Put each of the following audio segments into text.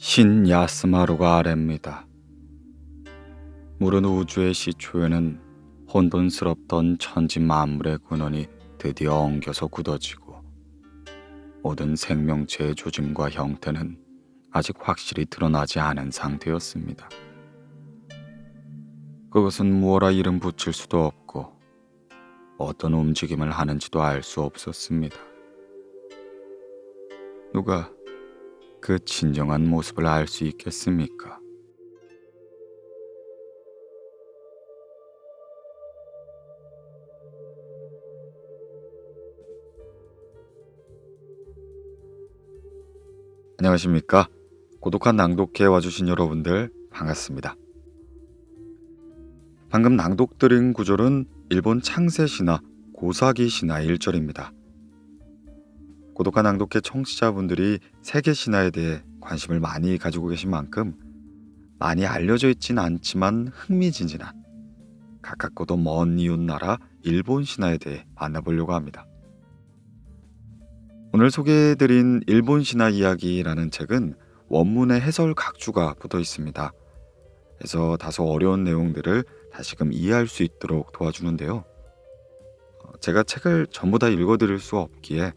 신 야스마루가 아래입니다. 물은 우주의 시초에는 혼돈스럽던 천지 만물의 근원이 드디어 엉겨서 굳어지고 모든 생명체의 조짐과 형태는 아직 확실히 드러나지 않은 상태였습니다. 그것은 무어라 이름 붙일 수도 없고 어떤 움직임을 하는지도 알 수 없었습니다. 누가 그 진정한 모습을 알 수 있겠습니까? 안녕하십니까? 고독한 낭독회에 와주신 여러분들 반갑습니다. 방금 낭독드린 구절은 일본 창세 신화 고사기 신화 1절입니다. 고독한 낭독회 청취자분들이 세계 신화에 대해 관심을 많이 가지고 계신 만큼 많이 알려져 있진 않지만 흥미진진한 가깝고도 먼 이웃 나라 일본 신화에 대해 만나보려고 합니다. 오늘 소개해드린 일본 신화 이야기라는 책은 원문에 해설 각주가 붙어 있습니다. 그래서 다소 어려운 내용들을 다시금 이해할 수 있도록 도와주는데요. 제가 책을 전부 다 읽어드릴 수 없기에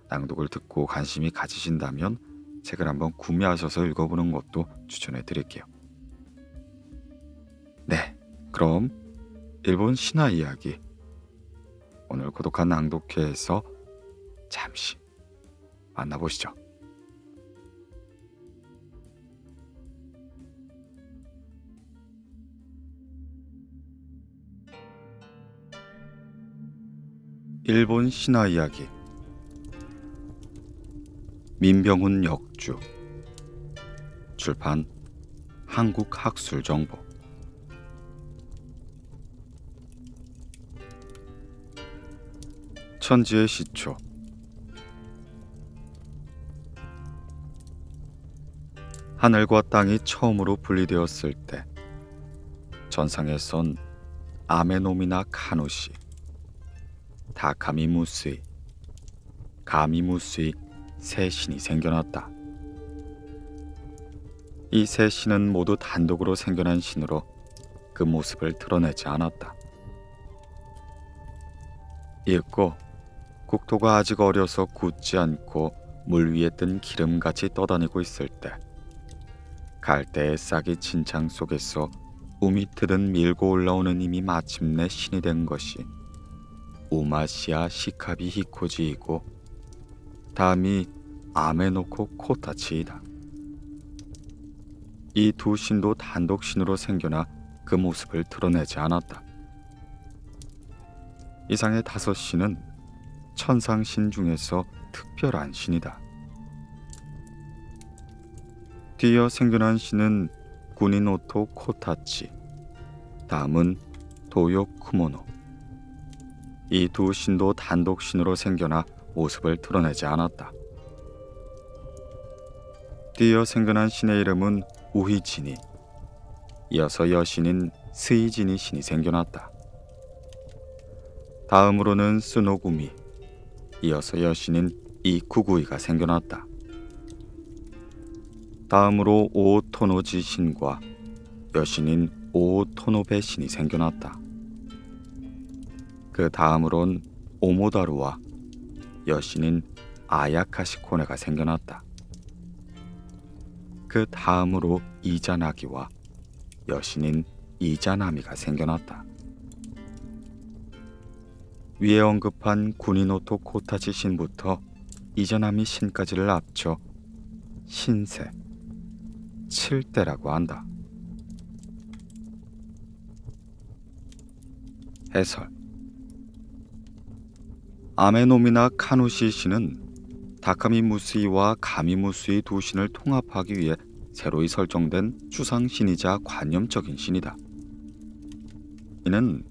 낭독을 듣고 관심이 가지신다면 책을 한번 구매하셔서 읽어보는 것도 추천해 드릴게요. 네, 그럼 일본 신화 이야기 오늘 고독한 낭독회에서 잠시 만나보시죠. 일본 신화 이야기 민병훈 역주 출판 한국학술정보 천지의 시초 하늘과 땅이 처음으로 분리되었을 때 전상에선 아메노미나 카누시, 다카미무스이, 가미무스이 세 신이 생겨났다. 이 세 신은 모두 단독으로 생겨난 신으로 그 모습을 드러내지 않았다. 이윽고 국토가 아직 어려서 굳지 않고 물 위에 뜬 기름같이 떠다니고 있을 때 갈대의 싹이 진창 속에서 우미트든 밀고 올라오는 힘이 마침내 신이 된 것이 우마시아 시카비 히코지이고 다음이 아메노코 코타치이다. 이 두 신도 단독 신으로 생겨나 그 모습을 드러내지 않았다. 이상의 다섯 신은 천상신 중에서 특별한 신이다. 뒤이어 생겨난 신은 구니노토 코타치, 다음은 도요 쿠모노. 이 두 신도 단독 신으로 생겨나 모습을 드러내지 않았다. 뒤이어 생겨난 신의 이름은 우히지니, 이어서 여신인 스이지니 신이 생겨났다. 다음으로는 스노구미, 이어서 여신인 이쿠구이가 생겨났다. 다음으로 오토노지 신과 여신인 오토노베 신이 생겨났다. 그 다음으론 오모다루와 여신인 아야카시코네가 생겨났다. 그 다음으로 이자나기와 여신인 이자나미가 생겨났다. 위에 언급한 구니노토 코타치 신부터 이자나미 신까지를 합쳐 신세 7대라고 한다. 해설 아메노미나 카누시 신은 다카미무스이와 가미무스이 두 신을 통합하기 위해 새로이 설정된 추상신이자 관념적인 신이다. 이는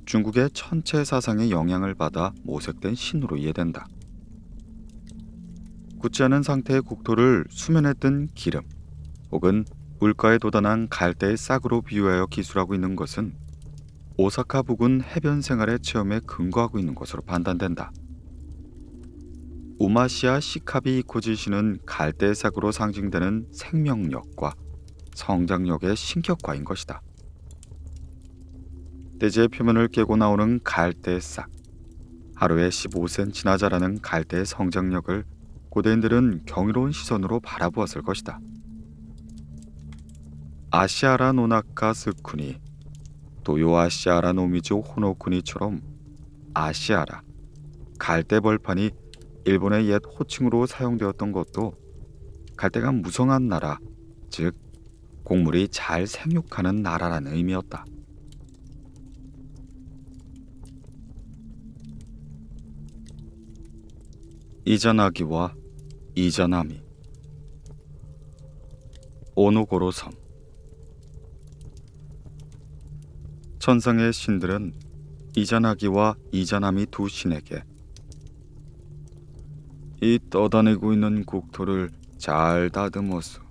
중국의 천체 사상의 영향을 받아 모색된 신으로 이해된다. 굳지 않은 상태의 국토를 수면에 뜬 기름 혹은 물가에 돋아난 갈대의 싹으로 비유하여 기술하고 있는 것은 오사카 부근 해변 생활의 체험에 근거하고 있는 것으로 판단된다. 우마시아 시카비 이코지시는 갈대삭으로 상징되는 생명력과 성장력의 신격화인 것이다. 대지의 표면을 깨고 나오는 갈대삭, 하루에 15cm나 자라는 갈대의 성장력을 고대인들은 경이로운 시선으로 바라보았을 것이다. 아시아라 노나카 스쿠니, 도요 아시아라 노미즈 호노쿠니처럼 아시아라, 갈대 벌판이 일본의 옛 호칭으로 사용되었던 것도 갈대가 무성한 나라, 즉 곡물이 잘 생육하는 나라라는 의미였다. 이자나기와 이자나미. 오노고로 섬. 천상의 신들은 이자나기와 이자나미 두 신에게 이 떠다니고 있는 국토를 잘 다듬어서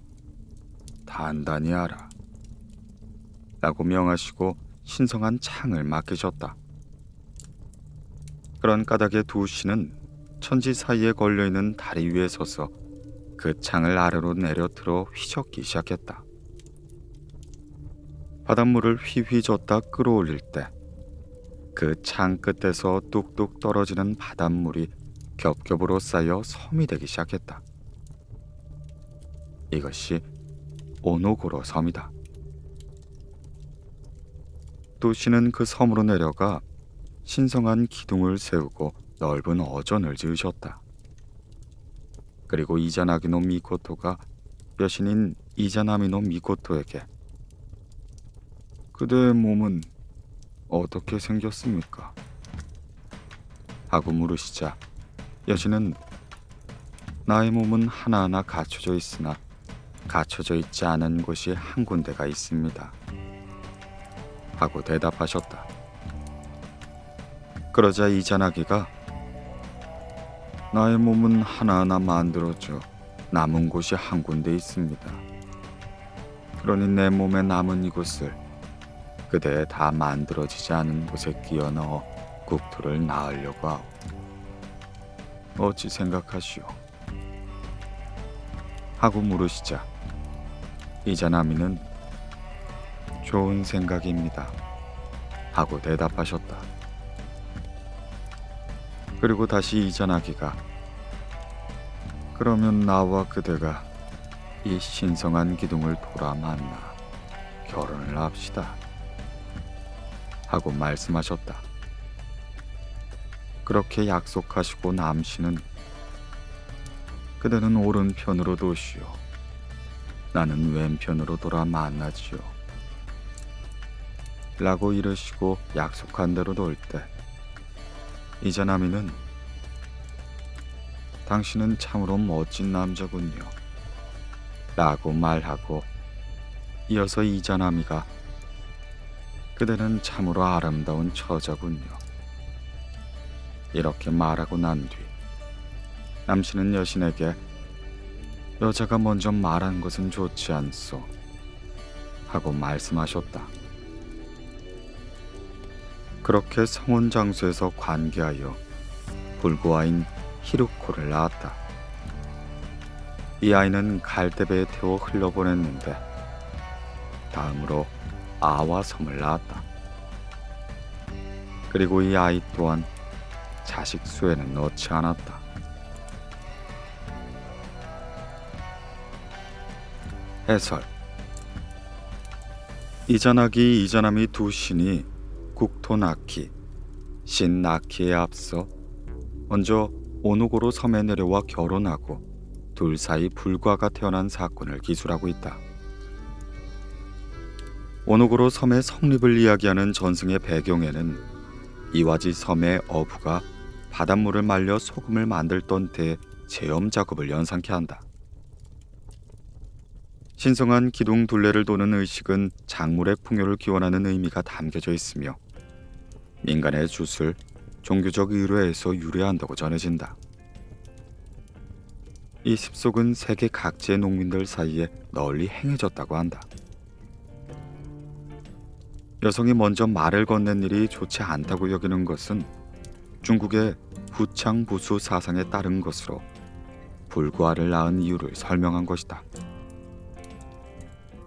단단히 하라 라고 명하시고 신성한 창을 맡기셨다. 그런 까닭에 두 신은 천지 사이에 걸려있는 다리 위에 서서 그 창을 아래로 내려틀어 휘젓기 시작했다. 바닷물을 휘휘 젓다 끌어올릴 때 그 창 끝에서 뚝뚝 떨어지는 바닷물이 겹겹으로 쌓여 섬이 되기 시작했다. 이것이 오노고로 섬이다. 도시는 그 섬으로 내려가 신성한 기둥을 세우고 넓은 어전을 지으셨다. 그리고 이자나기노 미코토가 여신인 이자나미노 미코토에게 그대의 몸은 어떻게 생겼습니까? 하고 물으시자 여신은 나의 몸은 하나하나 갖춰져 있으나 갖춰져 있지 않은 곳이 한 군데가 있습니다. 하고 대답하셨다. 그러자 이자나기가 나의 몸은 하나하나 만들어져 남은 곳이 한 군데 있습니다. 그러니 내 몸에 남은 이곳을 그대의 다 만들어지지 않은 곳에 끼워 넣어 국토를 낳으려고 하오. 어찌 생각하시오? 하고 물으시자 이자나미는 좋은 생각입니다. 하고 대답하셨다. 그리고 다시 이자나기가 그러면 나와 그대가 이 신성한 기둥을 돌아 만나 결혼을 합시다. 하고 말씀하셨다. 그렇게 약속하시고 남신은 그대는 오른편으로 도시오. 나는 왼편으로 돌아 만나지요. 라고 이르시고 약속한 대로 돌 때 이자나미는 당신은 참으로 멋진 남자군요. 라고 말하고 이어서 이자나미가 그대는 참으로 아름다운 처자군요. 이렇게 말하고 난 뒤 남신은 여신에게 여자가 먼저 말한 것은 좋지 않소. 하고 말씀하셨다. 그렇게 성혼 장소에서 관계하여 불구아인 히루코를 낳았다. 이 아이는 갈대배에 태워 흘려보냈는데 다음으로 아와 섬을 낳았다. 그리고 이 아이 또한 자식 수에는 넣지 않았다. 해설. 이자나기, 이자나미 두 신이 국토 낳기, 신 낳기에 앞서 먼저 오노고로 섬에 내려와 결혼하고 둘 사이 불과가 태어난 사건을 기술하고 있다. 오노고로 섬의 성립을 이야기하는 전승의 배경에는 이와지 섬의 어부가 바닷물을 말려 소금을 만들던 때의 체험 작업을 연상케 한다. 신성한 기둥 둘레를 도는 의식은 작물의 풍요를 기원하는 의미가 담겨져 있으며 민간의 주술, 종교적 의뢰에서 유래한다고 전해진다. 이 습속은 세계 각지의 농민들 사이에 널리 행해졌다고 한다. 여성이 먼저 말을 건넨 일이 좋지 않다고 여기는 것은 중국의 부창부수 사상에 따른 것으로 불구아를 낳은 이유를 설명한 것이다.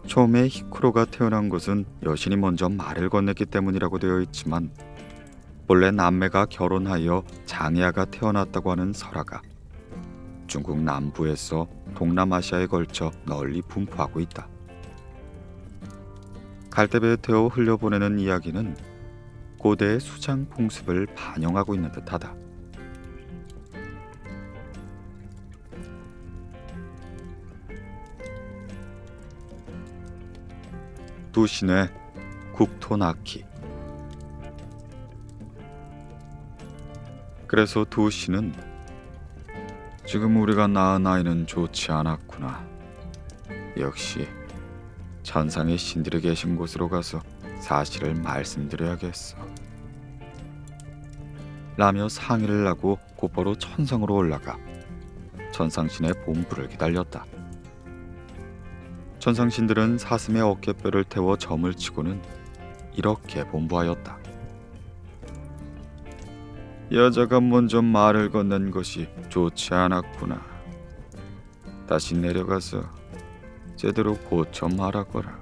처음에 히쿠로가 태어난 것은 여신이 먼저 말을 건넸기 때문이라고 되어 있지만 본래 남매가 결혼하여 장애아가 태어났다고 하는 설화가 중국 남부에서 동남아시아에 걸쳐 널리 분포하고 있다. 갈대배에 태워 흘려보내는 이야기는 고대의 수장 풍습을 반영하고 있는 듯하다. 두신의 국토나키. 그래서 두신은 지금 우리가 낳은 아이는 좋지 않았구나. 역시 천상의 신들이 계신 곳으로 가서 사실을 말씀드려야겠어. 라며 상의를 하고 곧바로 천상으로 올라가 천상신의 본부를 기다렸다. 천상신들은 사슴의 어깨뼈를 태워 점을 치고는 이렇게 본부하였다. 여자가 먼저 말을 건넨 것이 좋지 않았구나. 다시 내려가서 제대로 고쳐 말하거라.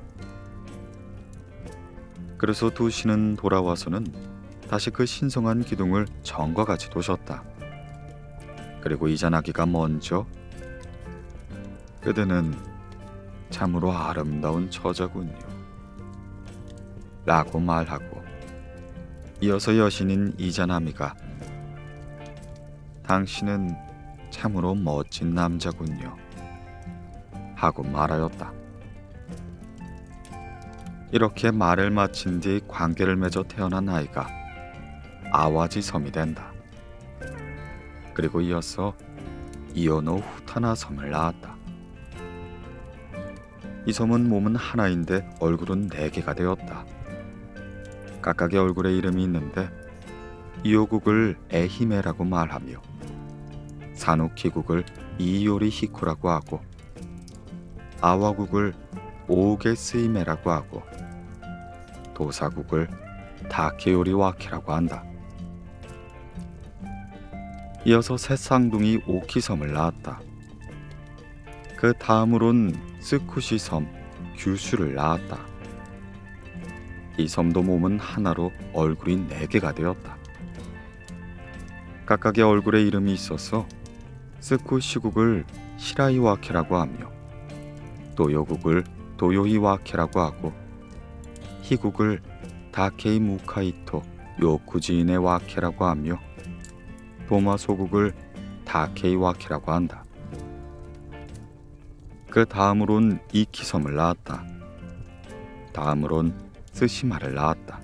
그래서 두신은 돌아와서는 다시 그 신성한 기둥을 전과 같이 도셨다. 그리고 이자나기가 먼저 그대는 참으로 아름다운 처자군요 라고 말하고 이어서 여신인 이자나미가 당신은 참으로 멋진 남자군요 하고 말하였다. 이렇게 말을 마친 뒤 관계를 맺어 태어난 아이가 아와지 섬이 된다. 그리고 이어서 이오노 후타나 섬을 낳았다. 이 섬은 몸은 하나인데 얼굴은 4개가 되었다. 각각의 얼굴에 이름이 있는데 이오국을 에히메라고 말하며 사누키국을 이요리 히코라고 하고 아와국을 오게 스이메라고 하고 도사국을 다케요리 와케라고 한다. 이어서 새 쌍둥이 오키섬을 낳았다. 그 다음으론 스쿠시 섬 규슈를 낳았다. 이 섬도 몸은 하나로 얼굴이 4개가 되었다. 각각의 얼굴에 이름이 있어서 스쿠시국을 시라이와케라고 하며 도요국을 도요이와케라고 하고 히국을 다케이 무카이토 요쿠지인의 와케라고 하며 도마소국을 다케이 와케라고 한다. 그 다음으론 이키섬을 낳았다. 다음으론 스시마를 낳았다.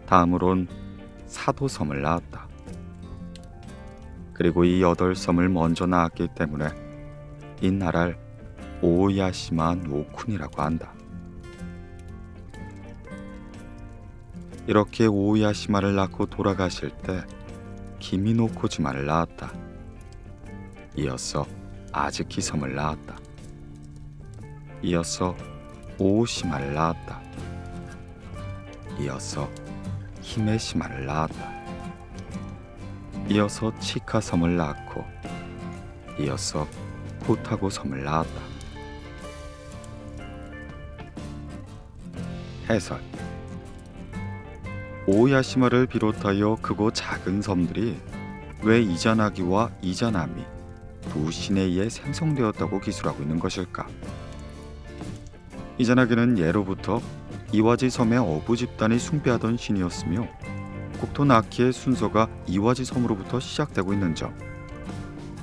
다음으론 사도섬을 낳았다. 그리고 이 8섬을 먼저 낳았기 때문에 이 나라를 오야시마 노쿤이라고 한다. 이렇게 오야시마를 낳고 돌아가실 때 기미노코지마를 낳았다. 이어서 아즈키 섬을 낳았다. 이어서 오오시마를 낳았다. 이어서 히메시마를 낳았다. 이어서 치카 섬을 낳고 이어서 코타고 섬을 낳았다. 해설. 오야시마를 비롯하여 크고 작은 섬들이 왜 이자나기와 이자나미 두 신에 의해 생성되었다고 기술하고 있는 것일까? 이자나기는 예로부터 이와지 섬의 어부 집단이 숭배하던 신이었으며 국토나키의 순서가 이와지 섬으로부터 시작되고 있는 점,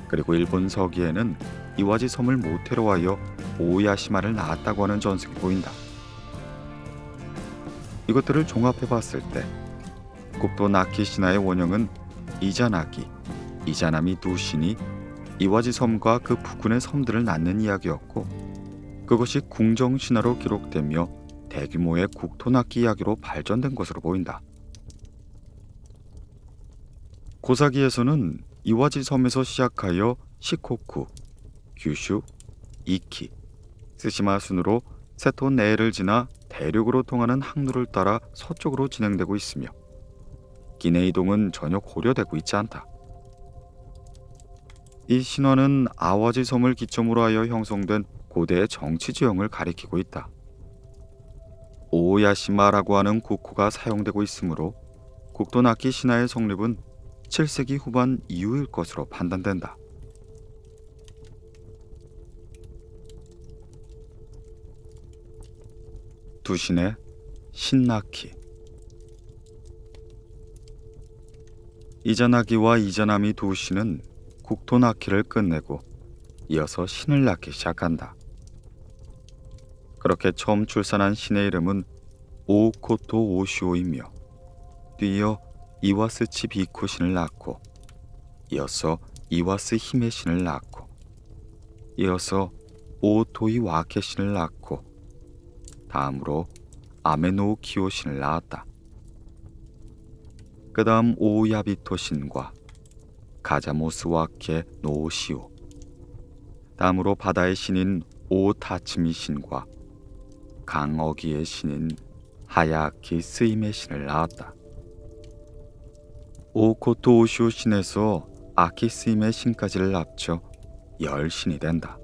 그리고 일본 서기에는 이와지 섬을 모태로 하여 오야시마를 낳았다고 하는 전설이 보인다. 이것들을 종합해 봤을 때 국토나키 신화의 원형은 이자나기, 이자나미 두 신이 이와지 섬과 그 부근의 섬들을 낳는 이야기였고, 그것이 궁정 신화로 기록되며 대규모의 국토나키 이야기로 발전된 것으로 보인다. 고사기에서는 이와지 섬에서 시작하여 시코쿠, 규슈, 이키, 스시마 순으로 세토 내를 지나 대륙으로 통하는 항로를 따라 서쪽으로 진행되고 있으며, 기내 이동은 전혀 고려되고 있지 않다. 이 신화는 아와지 섬을 기점으로 하여 형성된 고대의 정치 지형을 가리키고 있다. 오야시마라고 하는 국호가 사용되고 있으므로 국도나키 신화의 성립은 7세기 후반 이후일 것으로 판단된다. 두 신의 신나키. 이자나기와 이자나미 두 신은 국토나키를 끝내고 이어서 신을 낳기 시작한다. 그렇게 처음 출산한 신의 이름은 오코토 오시오이며 뒤이어 이와스치 비코 신을 낳고 이어서 이와스 히메 신을 낳고 이어서 오토이 와케 신을 낳고 다음으로 아메노 키오 신을 낳았다. 그 다음 오야비토 신과 가자모스 와케 노시오, 다음으로 바다의 신인 오타치미 신과 강어기의 신인 하야키 스이메 신을 낳았다. 오코토 오시오 신에서 아키 스이메 신까지를 합쳐 10신이 된다.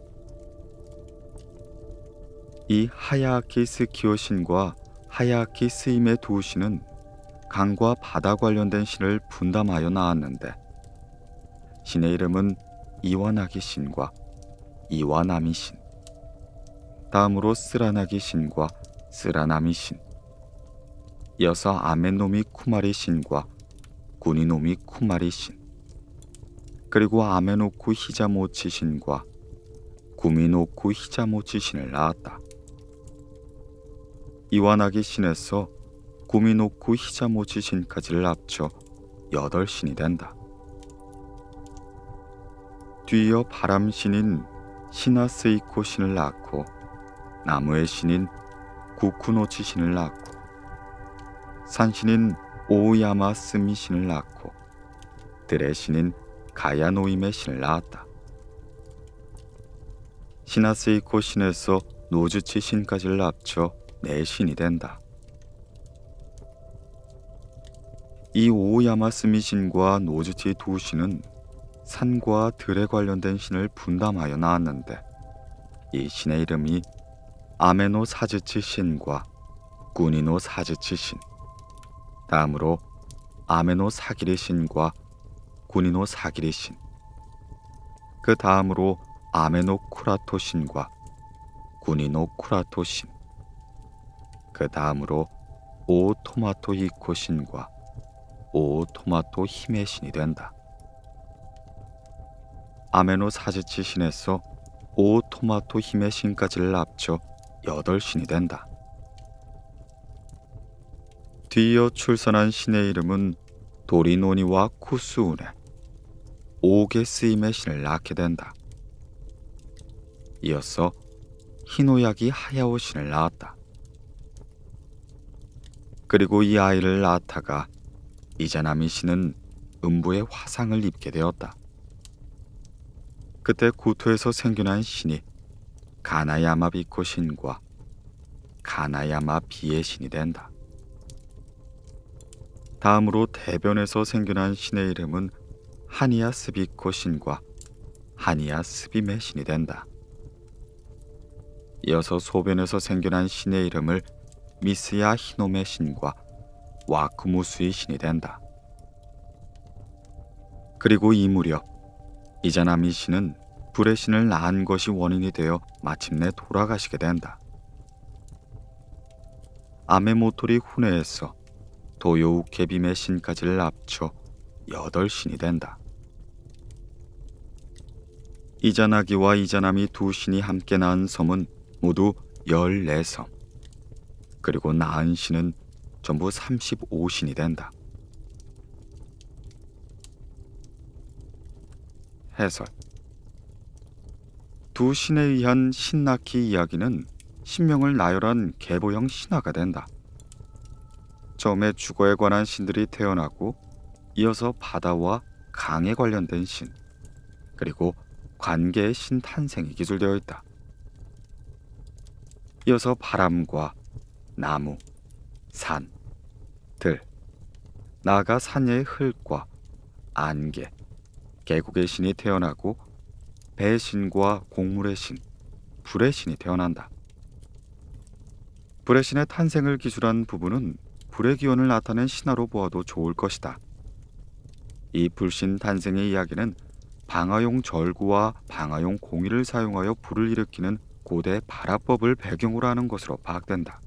이 하야키 스키오 신과 하야키 스이메 두 신은 강과 바다 관련된 신을 분담하여 낳았는데 신의 이름은 이와나기 신과 이와나미 신, 다음으로 쓰라나기 신과 쓰라나미 신, 이어서 아메노미 쿠마리 신과 구니노미 쿠마리 신, 그리고 아메노쿠 히자모치 신과 구미노쿠 히자모치 신을 낳았다. 이와나기 신에서 구미노쿠 히자모치 신까지를 합쳐 8신이 된다. 뒤이어 바람 신인 시나스이코 신을 낳고 나무의 신인 구쿠노치 신을 낳고 산신인 오야마스미 신을 낳고 들의 신인 가야노임의 신을 낳았다. 시나스이코 신에서 노즈치 신까지를 합쳐 4신이 된다. 이 오야마스미 신과 노즈치 두 신은 산과 들에 관련된 신을 분담하여 낳았는데 이 신의 이름이 아메노 사즈치 신과 구니노 사즈치 신, 다음으로 아메노 사기리 신과 구니노 사기리 신, 그 다음으로 아메노 쿠라토 신과 구니노 쿠라토 신, 그 다음으로 오 토마토 히코 신과 오 토마토 히메 신이 된다. 아메노 사즈치 신에서 오 토마토 히메 신까지를 합쳐 8신이 된다. 뒤이어 출산한 신의 이름은 도리노니와 쿠스우네, 오게 스임의 신을 낳게 된다. 이어서 히노야기 하야오 신을 낳았다. 그리고 이 아이를 낳다가 이자나미 신은 음부의 화상을 입게 되었다. 그때 구토에서 생겨난 신이 가나야마 비코 신과 가나야마 비의 신이 된다. 다음으로 대변에서 생겨난 신의 이름은 하니야 스비코 신과 하니야 스비메 신이 된다. 이어서 소변에서 생겨난 신의 이름을 미스야 히노메 신과 와쿠무스의 신이 된다. 그리고 이 무렵 이자나미 신은 불의 신을 낳은 것이 원인이 되어 마침내 돌아가시게 된다. 아메모토리 후네에서 도요우케빔의 신까지를 합쳐 8신이 된다. 이자나기와 이자나미 두 신이 함께 낳은 섬은 모두 14섬, 그리고 낳은 신은 전부 35신이 된다. 해설. 두 신에 의한 신나키 이야기는 신명을 나열한 계보형 신화가 된다. 처음에 주거에 관한 신들이 태어나고 이어서 바다와 강에 관련된 신, 그리고 관계의 신 탄생이 기술되어 있다. 이어서 바람과 나무, 산, 들, 나아가 산야의 흙과 안개, 계곡의 신이 태어나고 배의 신과 곡물의 신, 불의 신이 태어난다. 불의 신의 탄생을 기술한 부분은 불의 기원을 나타낸 신화로 보아도 좋을 것이다. 이 불신 탄생의 이야기는 방화용 절구와 방화용 공의를 사용하여 불을 일으키는 고대 발화법을 배경으로 하는 것으로 파악된다.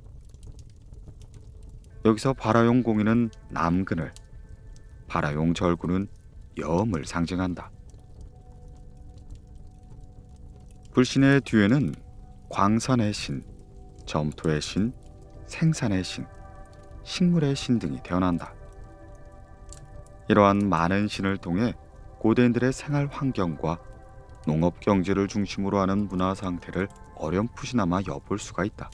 여기서 발화용 공의는 남근을, 발화용 절구는 염을 상징한다. 불신의 뒤에는 광산의 신, 점토의 신, 생산의 신, 식물의 신 등이 태어난다. 이러한 많은 신을 통해 고대인들의 생활 환경과 농업 경제를 중심으로 하는 문화 상태를 어렴풋이나마 엿볼 수가 있다.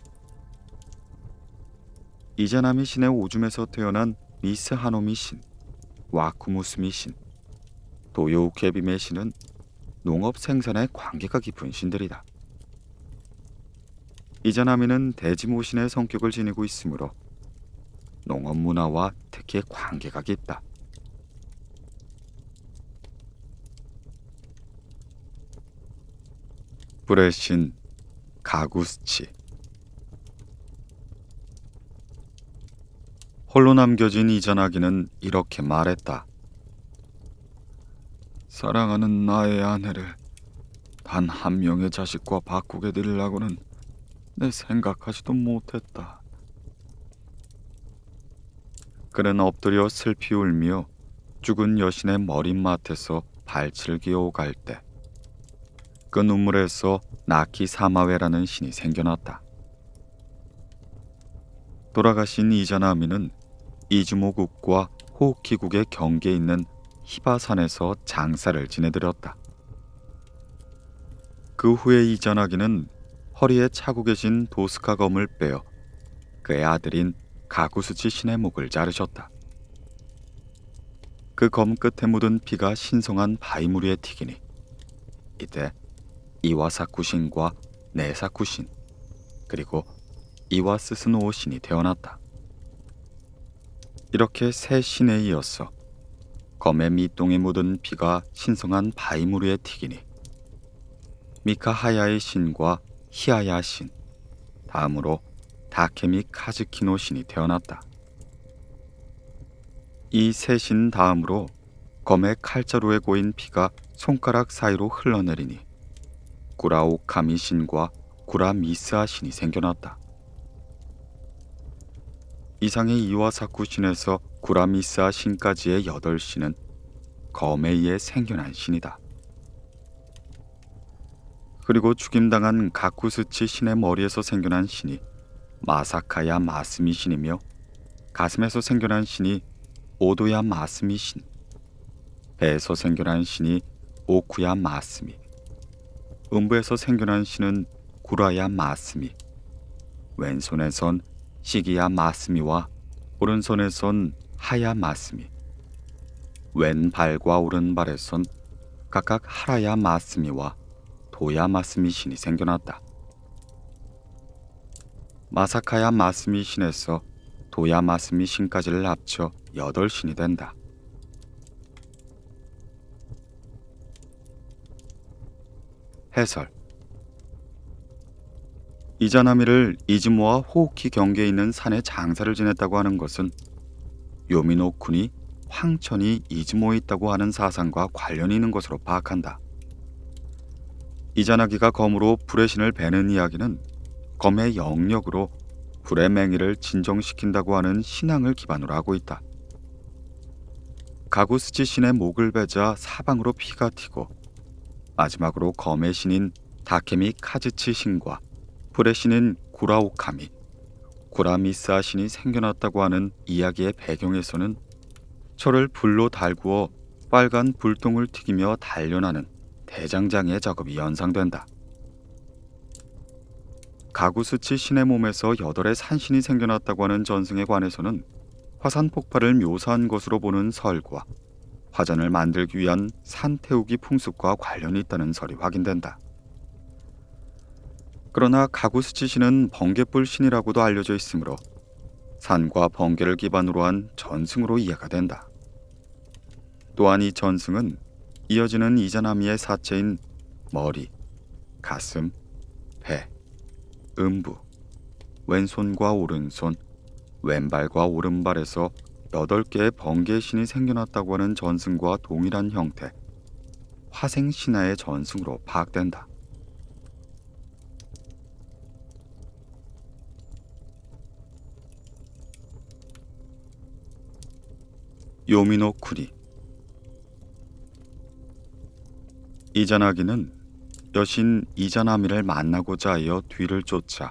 이자나미 신의 오줌에서 태어난 미스 하노미 신, 와쿠무스미 신, 도요우케빔의 신은 농업 생산에 관계가 깊은 신들이다. 이자나미는 대지모신의 성격을 지니고 있으므로 농업 문화와 특히 관계가 깊다. 불의 신 가구스치. 홀로 남겨진 이전하기는 이렇게 말했다. 사랑하는 나의 아내를 단 한 명의 자식과 바꾸게 되리라고는 내 생각하지도 못했다. 그는 엎드려 슬피 울며 죽은 여신의 머릿맡에서 발치를 기어오갈 때 그 눈물에서 나키 사마웨라는 신이 생겨났다. 돌아가신 이자나미는 이즈모국과 호우키국의 경계에 있는 히바산에서 장사를 지내드렸다. 그 후에 이자나기는 허리에 차고 계신 도스카 검을 빼어 그의 아들인 가구스치 신의 목을 자르셨다. 그 검 끝에 묻은 피가 신성한 바이무리에 튀기니 이때 이와사쿠 신과 네사쿠 신, 그리고 이와스스노오 신이 태어났다. 이렇게 세 신에 이어서 검의 밑동에 묻은 피가 신성한 바이무리에 튀기니 미카하야의 신과 히아야 신, 다음으로 다케미 카즈키노 신이 태어났다. 이 세 신 다음으로 검의 칼자루에 고인 피가 손가락 사이로 흘러내리니 구라오카미 신과 구라미스아 신이 생겨났다. 이상의 이와사쿠 신에서 구라미스아 신까지의 8신은 검에 의해 생겨난 신이다. 그리고 죽임당한 가쿠스치 신의 머리에서 생겨난 신이 마사카야 마스미 신이며 가슴에서 생겨난 신이 오도야 마스미 신, 배에서 생겨난 신이 오쿠야 마스미, 음부에서 생겨난 신은 구라야 마스미, 왼손에선 시기야 마스미와 오른손에선 하야 마스미, 왼발과 오른발에선 각각 하라야 마스미와 도야 마스미 신이 생겨났다. 마사카야 마스미 신에서 도야 마스미 신까지를 합쳐 8신이 된다. 해설. 이자나미를 이즈모와 호우키 경계에 있는 산에 장사를 지냈다고 하는 것은 요미노군이 황천이 이즈모에 있다고 하는 사상과 관련이 있는 것으로 파악한다. 이자나기가 검으로 불의 신을 베는 이야기는 검의 영역으로 불의 맹위를 진정시킨다고 하는 신앙을 기반으로 하고 있다. 가구스치 신의 목을 베자 사방으로 피가 튀고 마지막으로 검의 신인 다케미 카즈치 신과 불의 신인 구라오카미, 구라미스아 신이 생겨났다고 하는 이야기의 배경에서는 철을 불로 달구어 빨간 불똥을 튀기며 단련하는 대장장이의 작업이 연상된다. 가구스치 신의 몸에서 8의 산신이 생겨났다고 하는 전승에 관해서는 화산 폭발을 묘사한 것으로 보는 설과 화전을 만들기 위한 산 태우기 풍습과 관련이 있다는 설이 확인된다. 그러나 가구스치 신은 번갯불 신이라고도 알려져 있으므로 산과 번개를 기반으로 한 전승으로 이해가 된다. 또한 이 전승은 이어지는 이자나미의 사체인 머리, 가슴, 배, 음부, 왼손과 오른손, 왼발과 오른발에서 8개의 번개의 신이 생겨났다고 하는 전승과 동일한 형태, 화생 신화의 전승으로 파악된다. 요미노 쿠니. 이자나기는 여신 이자나미를 만나고자 하여 뒤를 쫓아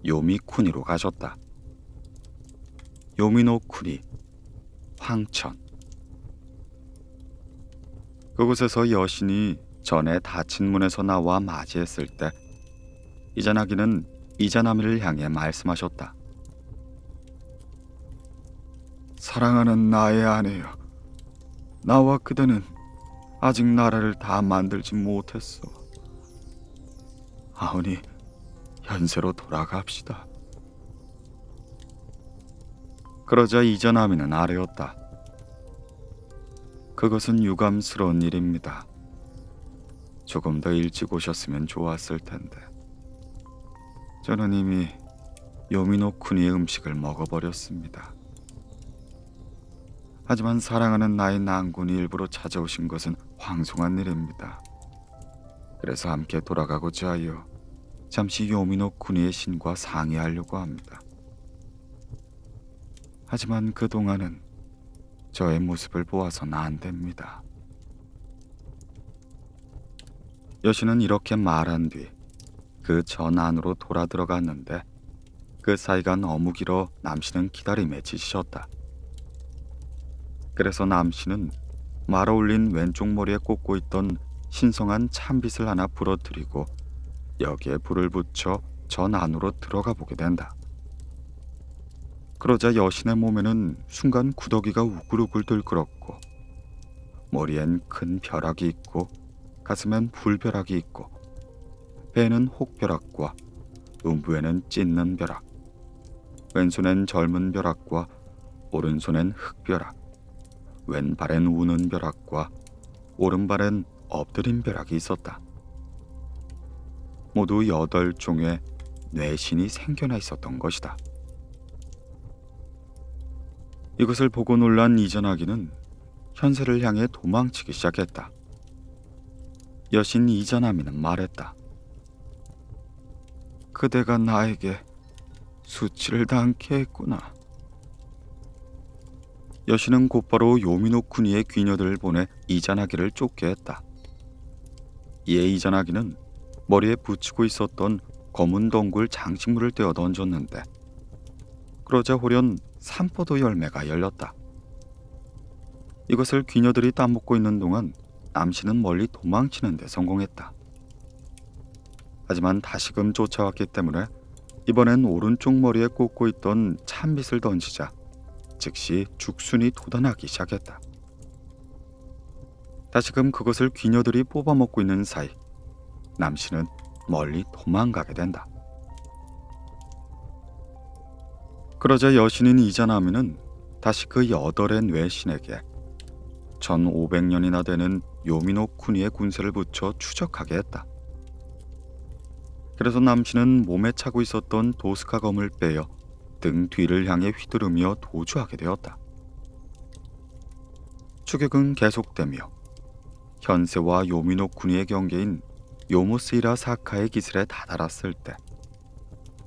요미쿠니로 가셨다. 요미노 쿠니, 황천. 그곳에서 여신이 전에 닫힌 문에서 나와 맞이했을 때 이자나기는 이자나미를 향해 말씀하셨다. 사랑하는 나의 아내여, 나와 그대는 아직 나라를 다 만들지 못했어. 아오니, 현세로 돌아갑시다. 그러자 이자나미는 아뢰었다. 그것은 유감스러운 일입니다. 조금 더 일찍 오셨으면 좋았을 텐데. 저는 이미 요미노쿠니의 음식을 먹어버렸습니다. 하지만 사랑하는 나의 낭군이 일부러 찾아오신 것은 황송한 일입니다. 그래서 함께 돌아가고자 하여 잠시 요미노쿠니의 신과 상의하려고 합니다. 하지만 그동안은 저의 모습을 보아서는 안 됩니다. 여신은 이렇게 말한 뒤 그 전 안으로 돌아 들어갔는데 그 사이가 너무 길어 남씨는 기다림에 지치셨다. 그래서 남씨는 말아 올린 왼쪽 머리에 꽂고 있던 신성한 참빗을 하나 부러뜨리고 여기에 불을 붙여 전 안으로 들어가 보게 된다. 그러자 여신의 몸에는 순간 구더기가 우글우글 들끓었고 머리엔 큰 벼락이 있고 가슴엔 불벼락이 있고 배에는 혹벼락과 음부에는 찢는 벼락, 왼손엔 젊은 벼락과 오른손엔 흑벼락, 왼발엔 우는 벼락과 오른발엔 엎드린 벼락이 있었다. 모두 8종의 뇌신이 생겨나 있었던 것이다. 이것을 보고 놀란 이자나기는 현세를 향해 도망치기 시작했다. 여신 이자나미는 말했다. 그대가 나에게 수치를 당케 했구나. 여신은 곧바로 요미노쿠니의 귀녀들을 보내 이자나기를 쫓게 했다. 이에 이자나기는 머리에 붙이고 있었던 검은 덩굴 장식물을 떼어 던졌는데 그러자 홀연 산포도 열매가 열렸다. 이것을 귀녀들이 따먹고 있는 동안 남씨는 멀리 도망치는 데 성공했다. 하지만 다시금 쫓아왔기 때문에 이번엔 오른쪽 머리에 꽂고 있던 참빗을 던지자 즉시 죽순이 돋아나기 시작했다. 다시금 그것을 귀녀들이 뽑아먹고 있는 사이 남씨는 멀리 도망가게 된다. 그러자 여신인 이자나미는 다시 그 8의 뇌신에게 1500년이나 되는 요미노쿠니의 군세를 붙여 추적하게 했다. 그래서 남씨는 몸에 차고 있었던 도스카 검을 빼어 등 뒤를 향해 휘두르며 도주하게 되었다. 추격은 계속되며 현세와 요미노쿠니의 경계인 요모스이라 사카의 기슬에 다다랐을 때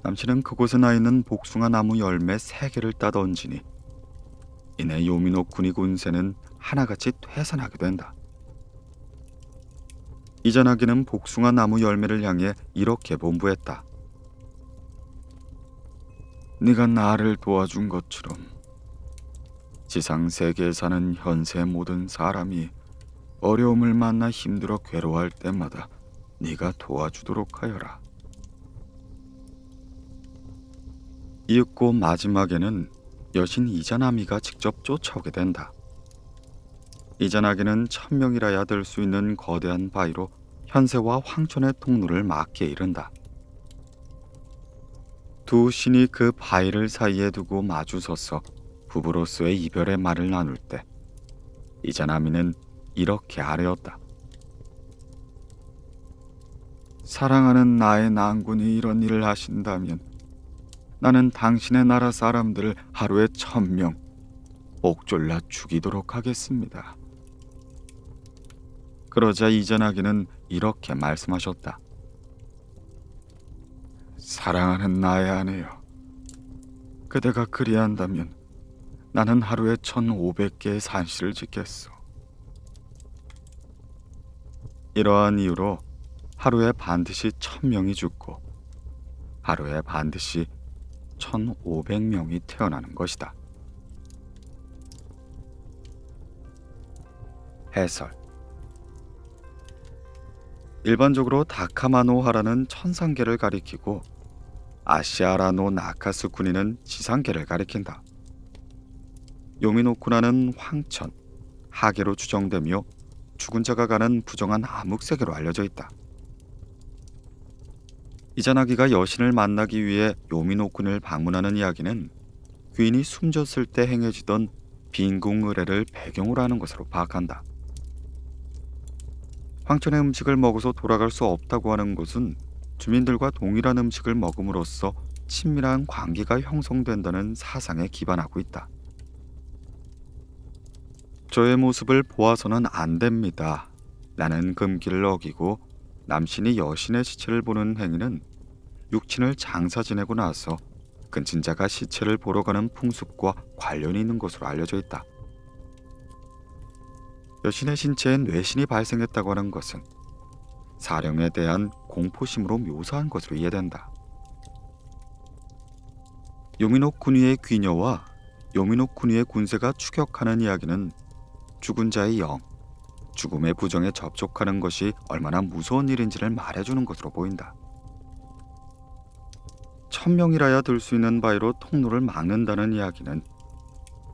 남씨는 그곳에 나 있는 복숭아 나무 열매 3개를 따던지니 이내 요미노쿠니 군세는 하나같이 퇴산하게 된다. 이자나기는 복숭아 나무 열매를 향해 이렇게 본부했다. 네가 나를 도와준 것처럼 지상 세계에 사는 현세의 모든 사람이 어려움을 만나 힘들어 괴로워할 때마다 네가 도와주도록 하여라. 이윽고 마지막에는 여신 이자나미가 직접 쫓아오게 된다. 이자나기는 1000명이라야 될 수 있는 거대한 바위로 현세와 황천의 통로를 막기에 이른다. 두 신이 그 바위를 사이에 두고 마주서서 부부로서의 이별의 말을 나눌 때 이자나미는 이렇게 아뢰었다. 사랑하는 나의 낭군이 이런 일을 하신다면 나는 당신의 나라 사람들을 하루에 1000명 옥졸라 죽이도록 하겠습니다. 그러자 이전하기는 이렇게 말씀하셨다. 사랑하는 나의 아내여, 그대가 그리한다면 나는 하루에 1500개의 산시를 짓겠소. 이러한 이유로 하루에 반드시 1000명이 죽고 하루에 반드시 1500명이 태어나는 것이다. 해설. 일반적으로 다카마노하라는 천상계를 가리키고 아시아라노 나카스쿠니는 지상계를 가리킨다. 요미노쿠나는 황천, 하계로 추정되며 죽은 자가 가는 부정한 암흑세계로 알려져 있다. 이자나기가 여신을 만나기 위해 요미노군을 방문하는 이야기는 귀인이 숨졌을 때 행해지던 빈궁의례를 배경으로 하는 것으로 파악한다. 황천의 음식을 먹어서 돌아갈 수 없다고 하는 것은 주민들과 동일한 음식을 먹음으로써 친밀한 관계가 형성된다는 사상에 기반하고 있다. 저의 모습을 보아서는 안 됩니다 라는 금기를 어기고 남신이 여신의 시체를 보는 행위는 육친을 장사 지내고 나서 근친자가 시체를 보러 가는 풍습과 관련이 있는 것으로 알려져 있다. 여신의 신체에 뇌신이 발생했다고 하는 것은 사령에 대한 공포심으로 묘사한 것으로 이해된다. 요미노 쿠니의 귀녀와 요미노 쿠니의 군세가 추격하는 이야기는 죽은 자의 영, 죽음의 부정에 접촉하는 것이 얼마나 무서운 일인지를 말해주는 것으로 보인다. 1000명이라야 들 수 있는 바위로 통로를 막는다는 이야기는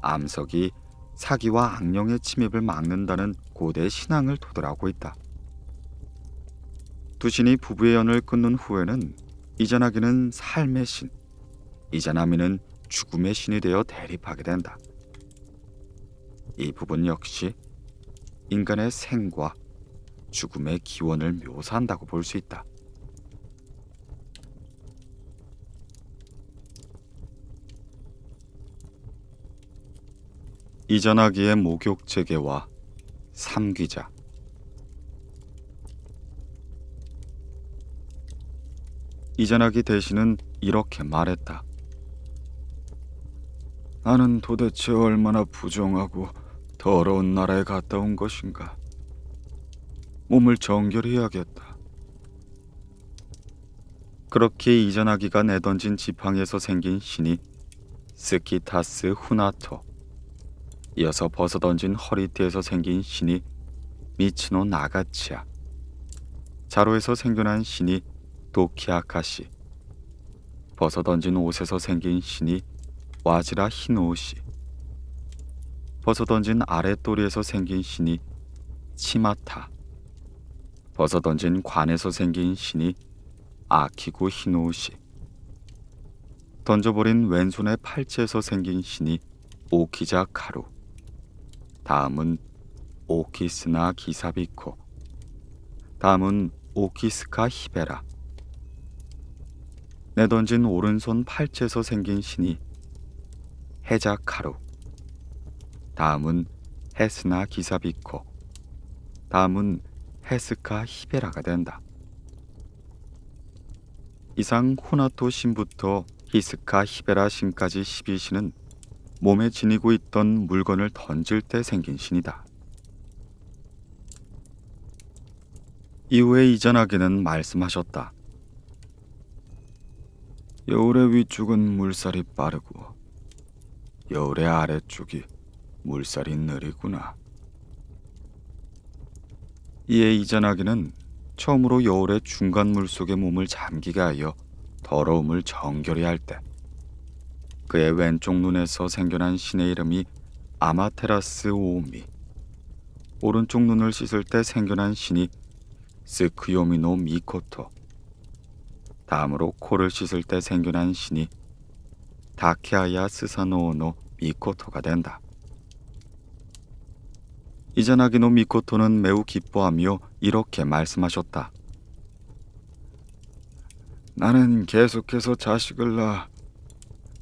암석이 사기와 악령의 침입을 막는다는 고대 신앙을 토대하고 있다. 두 신이 부부의 연을 끊는 후에는 이자나기는 삶의 신, 이자나미는 죽음의 신이 되어 대립하게 된다. 이 부분 역시 인간의 생과 죽음의 기원을 묘사한다고 볼 수 있다. 이전하기의 목욕 재개와 삼귀자. 이전하기 대신은 이렇게 말했다. 나는 도대체 얼마나 부정하고 더러운 나라에 갔다 온 것인가. 몸을 정결히 해야겠다. 그렇게 이전하기가 내던진 지팡이에서 생긴 신이 스키타스 후나토, 이어서 벗어던진 허리띠에서 생긴 신이 미츠노 나가치야, 자루에서 생겨난 신이 도키아카시, 벗어던진 옷에서 생긴 신이 와지라 히노우시, 벗어던진 아랫도리에서 생긴 신이 치마타, 벗어던진 관에서 생긴 신이 아키구 히노우시, 던져버린 왼손의 팔찌에서 생긴 신이 오키자 카루, 다음은 오키스나 기사비코, 다음은 오키스카 히베라, 내던진 오른손 팔찌에서 생긴 신이 헤자카루, 다음은 헤스나 기사비코, 다음은 헤스카 히베라가 된다. 이상 후나토 신부터 히스카 히베라 신까지 12신은 몸에 지니고 있던 물건을 던질 때 생긴 신이다. 이후에 이전하기는 말씀하셨다. 여울의 위쪽은 물살이 빠르고 여울의 아래쪽이 물살이 느리구나. 이에 이전하기는 처음으로 여울의 중간 물속의 몸을 잠기게 하여 더러움을 정결히 할 때 그의 왼쪽 눈에서 생겨난 신의 이름이 아마테라스 오오미, 오른쪽 눈을 씻을 때 생겨난 신이 스크요미노 미코토, 다음으로 코를 씻을 때 생겨난 신이 다케아야 스사노오노 미코토가 된다. 이자나기노 미코토는 매우 기뻐하며 이렇게 말씀하셨다. 나는 계속해서 자식을 낳아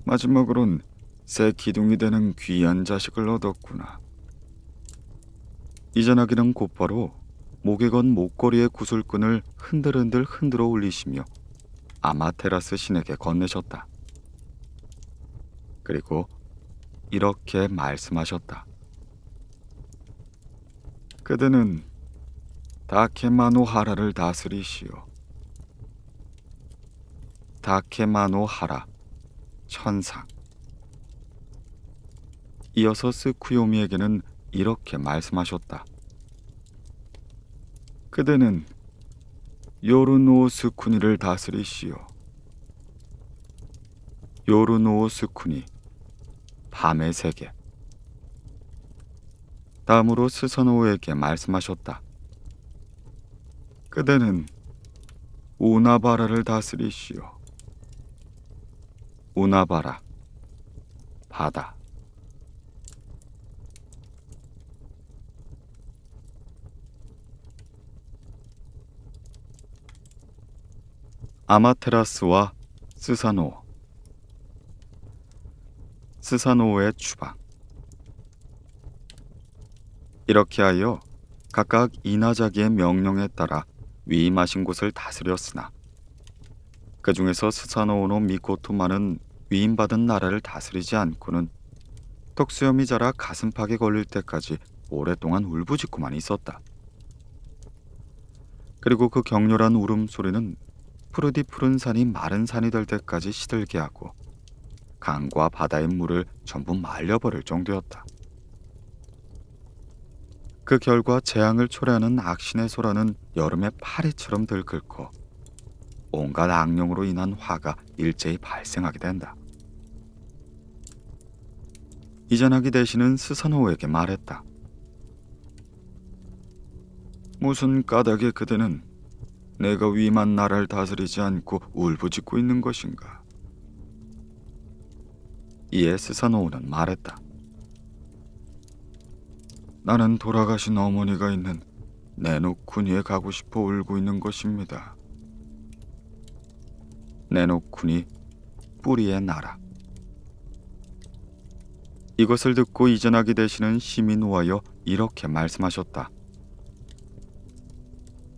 마지막으론 새 기둥이 되는 귀한 자식을 얻었구나. 이자나기는 곧바로 목에 건 목걸이의 구슬끈을 흔들흔들 흔들어 올리시며 아마테라스 신에게 건네셨다. 그리고 이렇게 말씀하셨다. 그대는 다케마노하라를 다스리시오. 다케마노하라, 천상. 이어서 스쿠요미에게는 이렇게 말씀하셨다. 그대는 요르노 스쿠니를 다스리시오. 요르노 스쿠니, 밤의 세계. 다음으로 스사노오에게 말씀하셨다. 그대는 우나바라를 다스리시오. 우나바라, 바다. 아마테라스와 스사노오. 스사노오의 추방. 이렇게 하여 각각 이나자기의 명령에 따라 위임하신 곳을 다스렸으나 그 중에서 스사노오노 미코토만은 위임받은 나라를 다스리지 않고는 턱수염이 자라 가슴팍에 걸릴 때까지 오랫동안 울부짖고만 있었다. 그리고 그 격렬한 울음소리는 푸르디 푸른 산이 마른 산이 될 때까지 시들게 하고 강과 바다의 물을 전부 말려버릴 정도였다. 그 결과 재앙을 초래하는 악신의 소라는 여름의 파리처럼 들끓고 온갖 악령으로 인한 화가 일제히 발생하게 된다. 이자나기 대신은 스사노오에게 말했다. 무슨 까닭에 그대는 내가 위임한 나라를 다스리지 않고 울부짖고 있는 것인가? 이에 스사노오는 말했다. 나는 돌아가신 어머니가 있는 네노쿠니에 가고 싶어 울고 있는 것입니다. 네노쿠니, 뿌리의 나라. 이것을 듣고 이자나기 대신은 심히 놓아여 이렇게 말씀하셨다.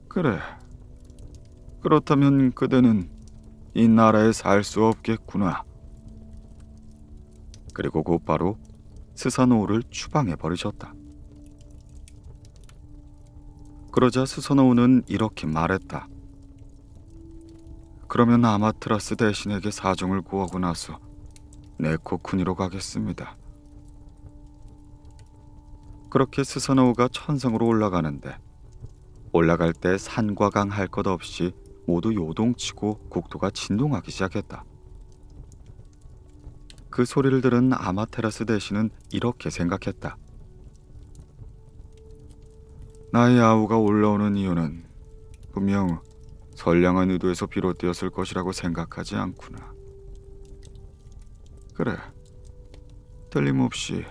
그래. 그렇다면 그대는 이 나라에 살 수 없겠구나. 그리고 곧바로 스사노오를 추방해 버리셨다. 그러자 스사노오는 이렇게 말했다. 그러면 아마테라스 대신에게 사정을 구하고 나서 네코쿠니로 가겠습니다. 그렇게 스사노오가 천상으로 올라가는데 올라갈 때 산과 강 할 것 없이 모두 요동치고 국토가 진동하기 시작했다. 그 소리를 들은 아마테라스 대신은 이렇게 생각했다. 나의 아우가 올라오는 이유는 분명 선량한 의도에서 비롯되었을 것이라고 생각하지 않구나. 그래, 틀림없이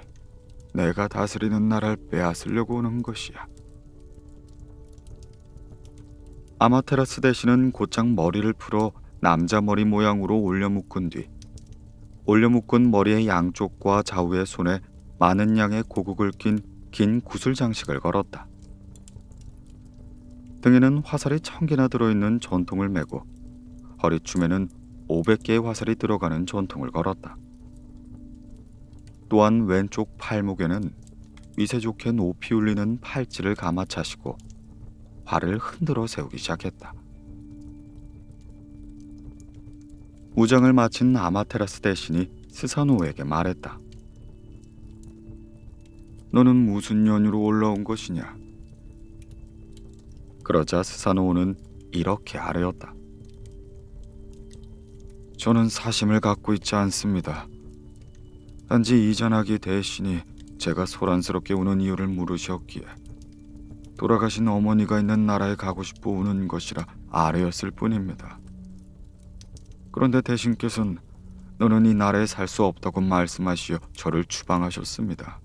내가 다스리는 나라를 빼앗으려고 오는 것이야. 아마테라스 대신은 곧장 머리를 풀어 남자 머리 모양으로 올려 묶은 뒤 올려 묶은 머리의 양쪽과 좌우의 손에 많은 양의 고국을 낀 긴 구슬 장식을 걸었다. 등에는 화살이 1000개나 들어있는 전통을 메고 허리춤에는 500개의 화살이 들어가는 전통을 걸었다. 또한 왼쪽 팔목에는 위세 좋게 높이 울리는 팔찌를 감아 차시고 활을 흔들어 세우기 시작했다. 무장을 마친 아마테라스 대신이 스사노오에게 말했다. 너는 무슨 연유로 올라온 것이냐? 그러자 스사노오는 이렇게 아뢰었다. 저는 사심을 갖고 있지 않습니다. 단지 이자나기 대신이 제가 소란스럽게 우는 이유를 물으셨기에 돌아가신 어머니가 있는 나라에 가고 싶어 우는 것이라 아뢰었을 뿐입니다. 그런데 대신께서는 너는 이 나라에 살 수 없다고 말씀하시어 저를 추방하셨습니다.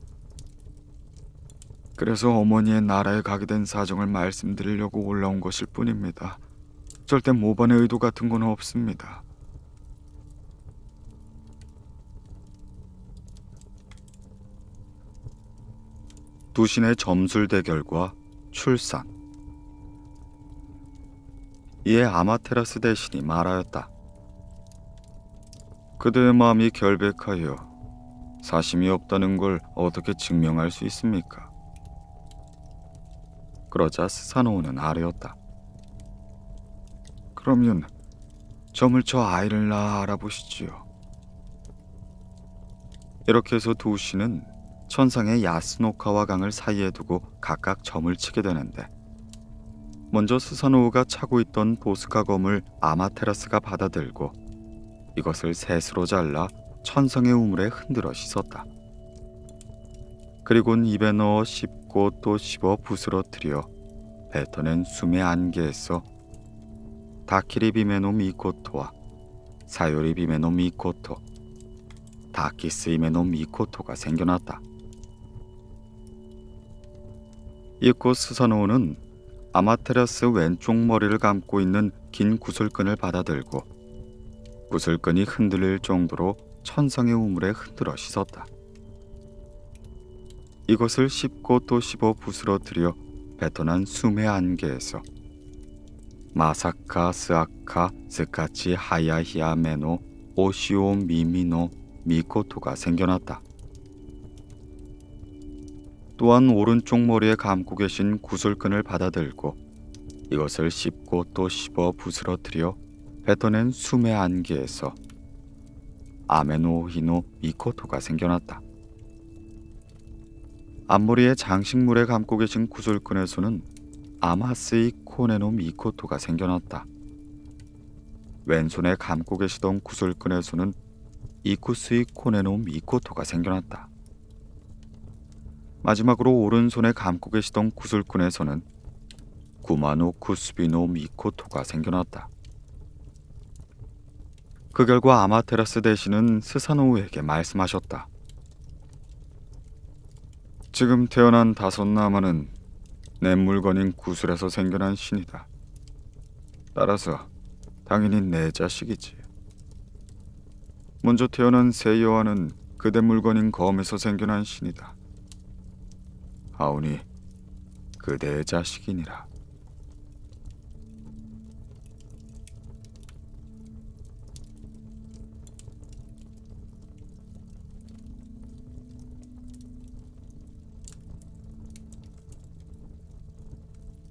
그래서 어머니의 나라에 가게 된 사정을 말씀드리려고 올라온 것일 뿐입니다. 절대 모반의 의도 같은 건 없습니다. 두 신의 점술 대결과 출산. 이에 아마테라스 대신이 말하였다. 그대의 마음이 결백하여 사심이 없다는 걸 어떻게 증명할 수 있습니까? 그러자 스사노오는 아뢰었다. 그러면 점을 저 아이를 낳아 알아보시지요. 이렇게 해서 두 신은 천상의 야스노카와 강을 사이에 두고 각각 점을 치게 되는데, 먼저 스사노오가 차고 있던 보스카 검을 아마테라스가 받아들고 이것을 셋으로 잘라 천상의 우물에 흔들어 씻었다. 그리곤 입에 넣어 씹고 또 씹어 부스러뜨려 뱉어낸 숨의 안개에서 다키리 비메노 미코토와 사요리 비메노 미코토, 다키스 이메노 미코토가 생겨났다. 이윽고 스사노오는 아마테라스 왼쪽 머리를 감고 있는 긴 구슬끈을 받아들고 구슬끈이 흔들릴 정도로 천상의 우물에 흔들어 씻었다. 이것을 씹고 또 씹어 부스러뜨려 뱉어난 숨의 안개에서 마사카 스아카 스카치 하야히야 메노 오시오 미미노 미코토가 생겨났다. 또한 오른쪽 머리에 감고 계신 구슬끈을 받아들고 이것을 씹고 또 씹어 부스러뜨려 뱉어낸 숨의 안개에서 아메노 히노 미코토가 생겨났다. 앞머리에 장식물에 감고 계신 구슬끈에서는 아마스이 코네노 미코토가 생겨났다. 왼손에 감고 계시던 구슬끈에서는 이쿠스이 코네노 미코토가 생겨났다. 마지막으로 오른손에 감고 계시던 구슬끈에서는 구마노 쿠스비노 미코토가 생겨났다. 그 결과 아마테라스 대신은 스사노우에게 말씀하셨다. 지금 태어난 다섯 나마는 내 물건인 구슬에서 생겨난 신이다. 따라서 당연히 내 자식이지. 먼저 태어난 세 여아는 그대 물건인 검에서 생겨난 신이다. 하오니 그대의 자식이니라.